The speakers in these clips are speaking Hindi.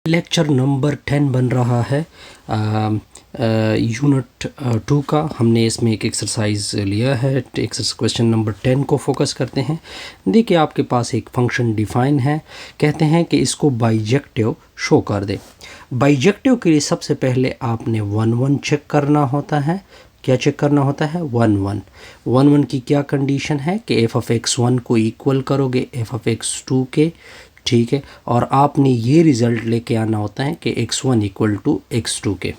लेक्चर नंबर 10 बन रहा है यूनिट 2 का। हमने इसमें एक एक्सरसाइज लिया है। क्वेश्चन नंबर 10 को फोकस करते हैं। देखिए आपके पास एक फंक्शन डिफाइन है, कहते हैं कि इसको बाइजेक्टिव शो कर दे। बाइजेक्टिव के लिए सबसे पहले आपने 1 चेक करना होता है। क्या चेक करना होता है? 1 की क्या कंडीशन है कि एफ ऑफ एक्स 1 को इक्वल करोगे एफ ऑफ एक्स 2 के, ठीक है। और आपने ये रिज़ल्ट लेके आना होता है कि x1 इक्वल टू x2 के।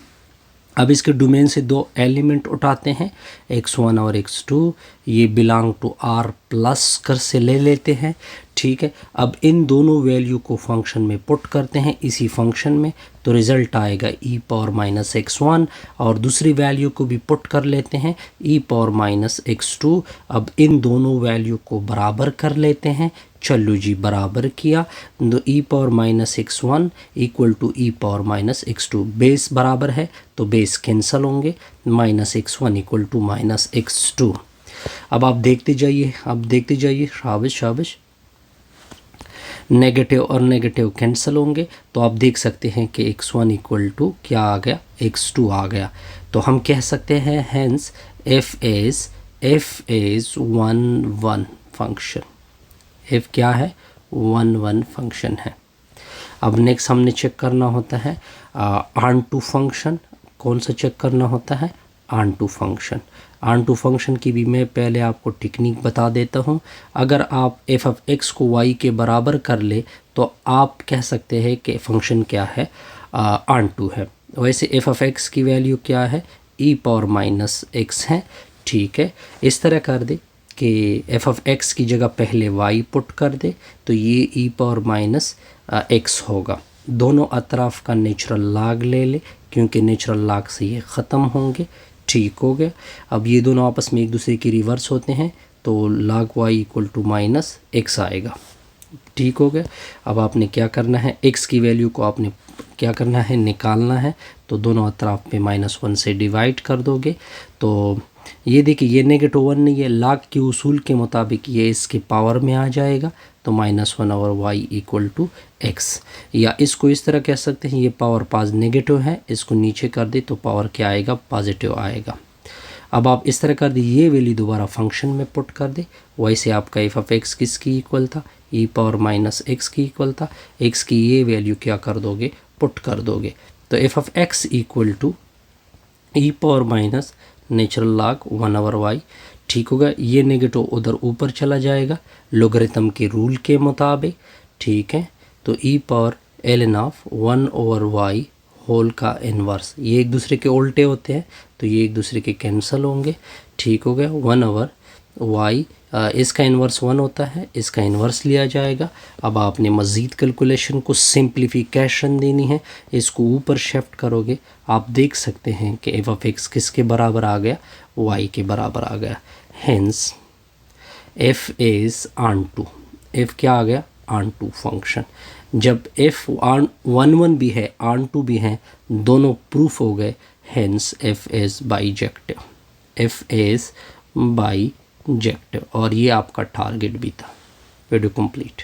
अब इसके डोमेन से दो एलिमेंट उठाते हैं, x1 और x2, ये बिलोंग टू r प्लस कर से ले लेते हैं, ठीक है। अब इन दोनों वैल्यू को फंक्शन में पुट करते हैं इसी फंक्शन में, तो रिज़ल्ट आएगा e पावर माइनस x1, और दूसरी वैल्यू को भी पुट कर लेते हैं e पावर माइनस x2। अब इन दोनों वैल्यू को बराबर कर लेते हैं। चलो जी, बराबर किया तो e power minus x1 equal to e power minus x2। Base बराबर है तो बेस कैंसिल होंगे, minus x1 equal to minus x2। अब आप देखते जाइए, शाबाश। नेगेटिव और नेगेटिव कैंसिल होंगे, तो आप देख सकते हैं कि x1 इक्वल टू क्या आ गया, x2 आ गया। तो हम कह सकते हैं hence f is 1 function. f क्या है? 1 फंक्शन है। अब नेक्स्ट हमने चेक करना होता है ऑन टू फंक्शन। कौन सा चेक करना होता है? ऑन टू फंक्शन की भी मैं पहले आपको टेक्निक बता देता हूँ। अगर आप एफ ऑफ एक्स को वाई के बराबर कर ले तो आप कह सकते हैं कि फंक्शन क्या है, ऑन टू है। वैसे एफ ऑफ एक्स की वैल्यू क्या है? ई पावर माइनस एक्स है, ठीक है। इस तरह कर दे कि एफ ऑफ एक्स की जगह पहले वाई पुट कर दे, तो ये ई पावर माइनस एक्स होगा। दोनों अतराफ का नेचुरल लॉग ले ले, क्योंकि नेचुरल लॉग से ये ख़त्म होंगे, ठीक हो गया। अब ये दोनों आपस में एक दूसरे की रिवर्स होते हैं, तो log y equal to minus x आएगा, ठीक हो गया। अब आपने क्या करना है, x की वैल्यू को आपने क्या करना है, निकालना है। तो दोनों अतराफ पे -1 से डिवाइड कर दोगे, तो ये देखिए ये -1 नहीं है, log के उसूल के मुताबिक ये इसके पावर में आ जाएगा, तो -1 और y इक्वल टू एक्स। या इसको इस तरह कह सकते हैं, ये पावर पास नेगेटिव है, इसको नीचे कर दे तो पावर क्या आएगा, पॉजिटिव आएगा। अब आप इस तरह कर दे, ये वैल्यू दोबारा फंक्शन में पुट कर दे। वैसे आपका एफ ऑफ एक्स किसकी इक्वल था? ई पावर माइनस एक्स की इक्वल था। एक्स की ये वैल्यू क्या कर दोगे, पुट कर दोगे। तो f of x equal to e power minus natural log 1/y, ठीक होगा। ये नेगेटिव उधर ऊपर चला जाएगा लोगरिथम के रूल के मुताबिक, ठीक है। तो e power ln of 1/y whole का इन्वर्स, ये एक दूसरे के उल्टे होते हैं, तो ये एक दूसरे के कैंसिल होंगे, ठीक हो गया। 1/y, इसका इन्वर्स 1 होता है, इसका इन्वर्स लिया जाएगा। अब आपने मज़ीद कैलकुलेशन को सिंप्लीफिकेशन देनी है, इसको ऊपर शिफ्ट करोगे, आप देख सकते हैं कि एफ ऑफ एक्स किसके बराबर आ गया, y के बराबर आ गया। Hence f is onto, f क्या आ गया, ऑन टू फंक्शन। जब f 1 भी है, ऑन टू भी है, दोनों प्रूफ हो गए, hence f is bijective, f is bijective. और ये आपका टारगेट भी था। Video complete.